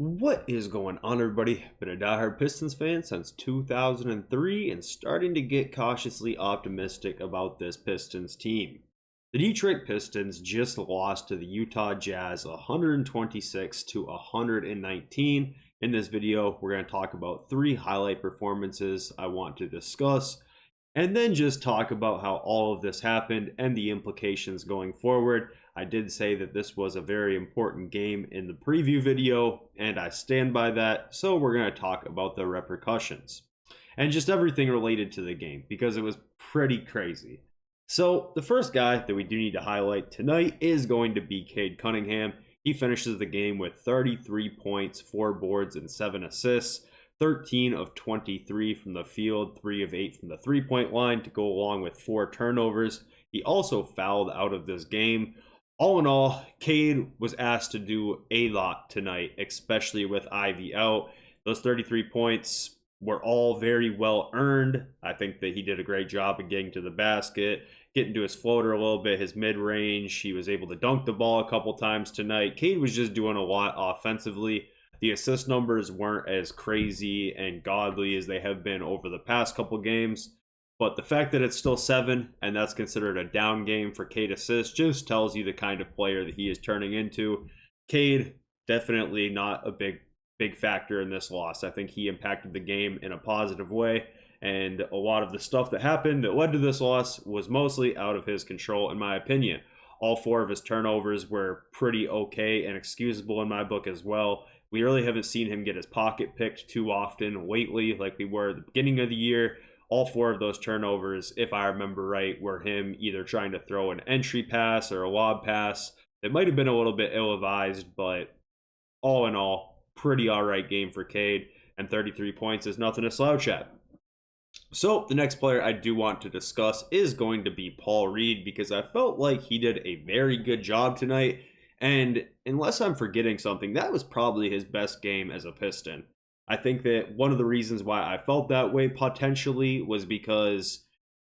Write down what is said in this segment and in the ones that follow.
What is going on, everybody? Been a diehard Pistons fan since 2003 and starting to get cautiously optimistic about this Pistons team. The Detroit Pistons just lost to the Utah Jazz 126 to 119. In this video, we're going to talk about three highlight performances I want to discuss, and then just talk about how all of this happened and the implications going forward. I did say that this was a very important game in the preview video, and I stand by that, so we're going to talk about the repercussions and just everything related to the game because it was pretty crazy. So the first guy that we do need to highlight tonight is going to be Cade Cunningham. He finishes the game with 33 points, 4 boards, and 7 assists. 13 of 23 from the field, 3 of 8 from the three-point line to go along with 4 turnovers. He also fouled out of this game. All in all, Cade was asked to do a lot tonight, especially with Ivey out. Those 33 points were all very well earned. I think that he did a great job of getting to the basket, getting to his floater a little bit, his mid-range. He was able to dunk the ball a couple times tonight. Cade was just doing a lot offensively. The assist numbers weren't as crazy and godly as they have been over the past couple games. But the fact that it's still 7, and that's considered a down game for Cade assists, just tells you the kind of player that he is turning into. Cade, definitely not a big factor in this loss. I think he impacted the game in a positive way, and a lot of the stuff that happened that led to this loss was mostly out of his control, in my opinion. All 4 of his turnovers were pretty okay and excusable in my book as well. We really haven't seen him get his pocket picked too often lately like we were at the beginning of the year. All 4 of those turnovers, if I remember right, were him either trying to throw an entry pass or a lob pass. It might have been a little bit ill-advised, but all in all, pretty all-right game for Cade, and 33 points is nothing to slouch at. So the next player I do want to discuss is going to be Paul Reed, because I felt like he did a very good job tonight, and unless I'm forgetting something, that was probably his best game as a Piston. I think that one of the reasons why I felt that way potentially was because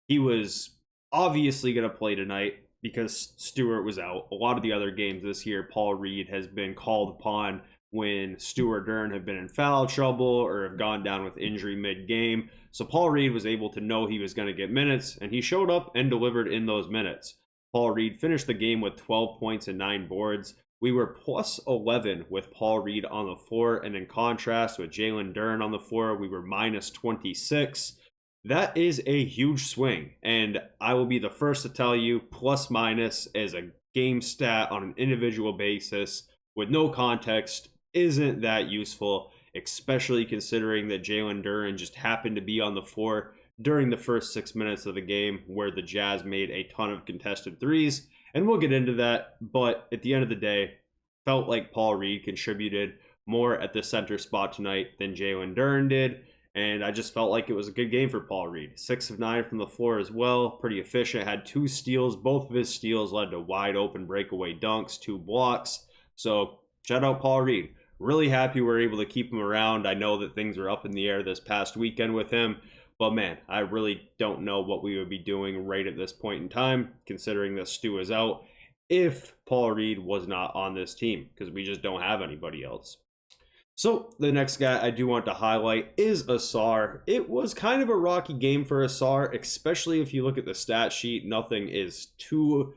he was obviously going to play tonight because Stewart was out. A lot of the other games this year, Paul Reed has been called upon when Stewart Duren have been in foul trouble or have gone down with injury mid-game. So Paul Reed was able to know he was going to get minutes, and he showed up and delivered in those minutes. Paul Reed finished the game with 12 points and 9 boards. We were plus 11 with Paul Reed on the floor, and in contrast with Jalen Duren on the floor, we were minus 26. That is a huge swing, and I will be the first to tell you, plus minus as a game stat on an individual basis with no context isn't that useful, especially considering that Jalen Duren just happened to be on the floor during the first 6 minutes of the game where the Jazz made a ton of contested threes. And we'll get into that, but at the end of the day, felt like Paul Reed contributed more at the center spot tonight than Jalen Duren did, and I just felt like it was a good game for Paul Reed. 6 of 9 from the floor as well, pretty efficient, had 2 steals. Both of his steals led to wide open breakaway dunks, 2 blocks. So shout out Paul Reed. Really happy we're able to keep him around. I know that things were up in the air this past weekend with him, but man, I really don't know what we would be doing right at this point in time, considering that Stu is out, if Paul Reed was not on this team, because we just don't have anybody else. So the next guy I do want to highlight is Ausar. It was kind of a rocky game for Ausar, especially if you look at the stat sheet. Nothing is too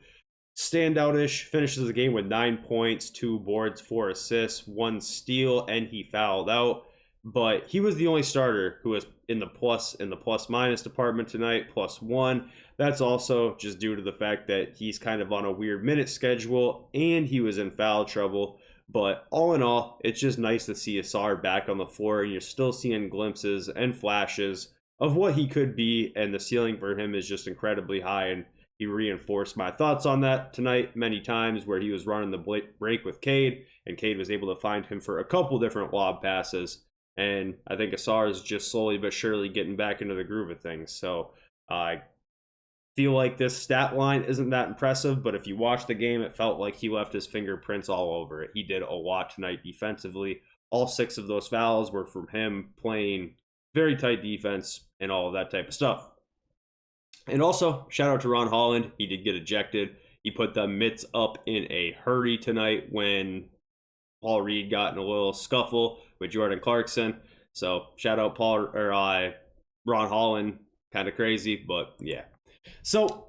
standout-ish. Finishes the game with 9 points, 2 boards, 4 assists, 1 steal, and he fouled out. But he was the only starter who was in the plus minus department tonight, +1. That's also just due to the fact that he's kind of on a weird minute schedule and he was in foul trouble. But all in all, it's just nice to see Ausar back on the floor, and you're still seeing glimpses and flashes of what he could be, and the ceiling for him is just incredibly high. And he reinforced my thoughts on that tonight many times, where he was running the break with Cade, and Cade was able to find him for a couple different lob passes. And I think Ausar is just slowly but surely getting back into the groove of things. So I feel like this stat line isn't that impressive, but if you watch the game, it felt like he left his fingerprints all over it. He did a lot tonight defensively. All 6 of those fouls were from him playing very tight defense and all of that type of stuff. And also, shout out to Ron Holland. He did get ejected. He put the mitts up in a hurry tonight when Paul Reed got in a little scuffle with Jordan Clarkson. So shout out Ron Holland, kind of crazy, but yeah. So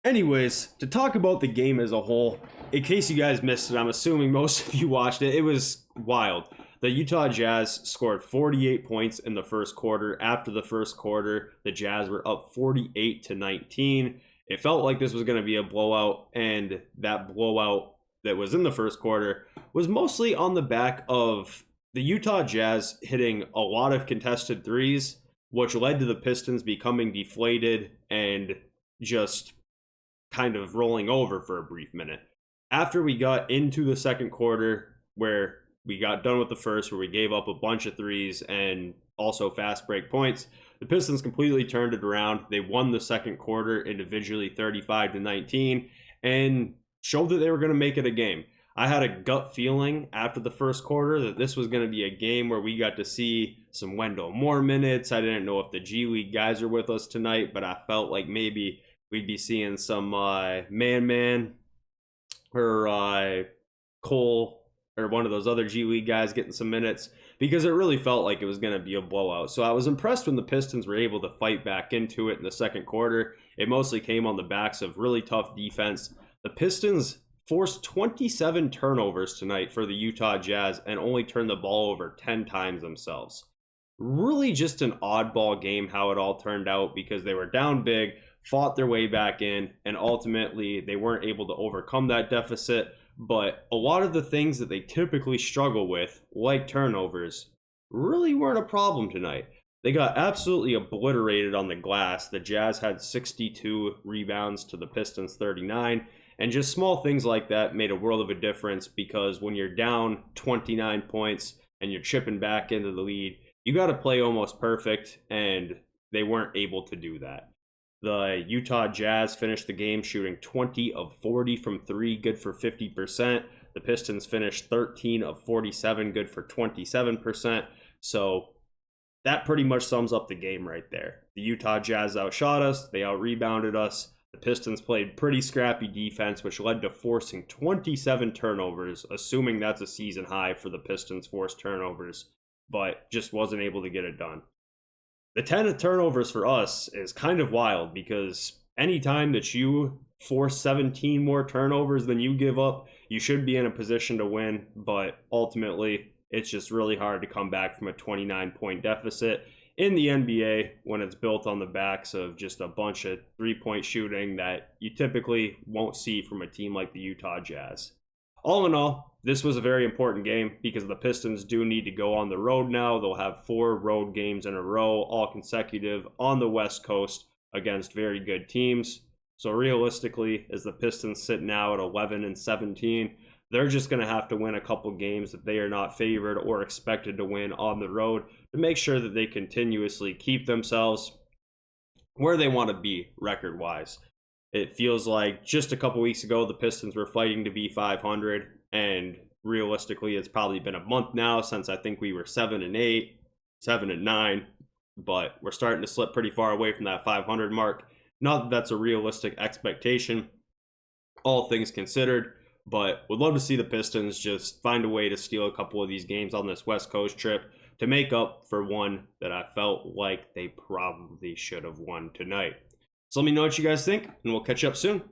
anyways, to talk about the game as a whole, in case you guys missed it, I'm assuming most of you watched it. It was wild. The Utah Jazz scored 48 points in the first quarter. After the first quarter, the Jazz were up 48-19. It felt like this was going to be a blowout, and that blowout that was in the first quarter was mostly on the back of the Utah Jazz hitting a lot of contested threes, which led to the Pistons becoming deflated and just kind of rolling over for a brief minute. After we got into the second quarter, where we got done with the first, where we gave up a bunch of threes and also fast break points, the Pistons completely turned it around. They won the second quarter individually 35-19 and showed that they were going to make it a game. I had a gut feeling after the first quarter that this was going to be a game where we got to see some Wendell Moore minutes. I didn't know if the G League guys are with us tonight, but I felt like maybe we'd be seeing some Man or Cole or one of those other G League guys getting some minutes, because it really felt like it was going to be a blowout. So I was impressed when the Pistons were able to fight back into it in the second quarter. It mostly came on the backs of really tough defense. The Pistons forced 27 turnovers tonight for the Utah Jazz and only turned the ball over 10 times themselves. Really just an oddball game how it all turned out, because they were down big, fought their way back in, and ultimately they weren't able to overcome that deficit. But a lot of the things that they typically struggle with, like turnovers, really weren't a problem tonight. They got absolutely obliterated on the glass. The Jazz had 62 rebounds to the Pistons 39. And just small things like that made a world of a difference, because when you're down 29 points and you're chipping back into the lead, you got to play almost perfect, and they weren't able to do that. The Utah Jazz finished the game shooting 20 of 40 from three, good for 50%. The Pistons finished 13 of 47, good for 27%. So that pretty much sums up the game right there. The Utah Jazz outshot us. They out-rebounded us. The Pistons played pretty scrappy defense, which led to forcing 27 turnovers, assuming that's a season high for the Pistons' forced turnovers, but just wasn't able to get it done. The 10 turnovers for us is kind of wild, because anytime that you force 17 more turnovers than you give up, you should be in a position to win, but ultimately it's just really hard to come back from a 29-point deficit in the NBA when it's built on the backs of just a bunch of three-point shooting that you typically won't see from a team like the Utah Jazz. All in all, this was a very important game, because the Pistons do need to go on the road now. They'll have 4 road games in a row, all consecutive, on the West Coast against very good teams. So realistically, as the Pistons sit now at 11-17, they're just going to have to win a couple games that they are not favored or expected to win on the road to make sure that they continuously keep themselves where they want to be record-wise. It feels like just a couple weeks ago, the Pistons were fighting to be 500, and realistically, it's probably been a month now since I think we were 7-8, 7-9, but we're starting to slip pretty far away from that 500 mark. Not that that's a realistic expectation, all things considered, but would love to see the Pistons just find a way to steal a couple of these games on this West Coast trip to make up for one that I felt like they probably should have won tonight. So let me know what you guys think, and we'll catch up soon.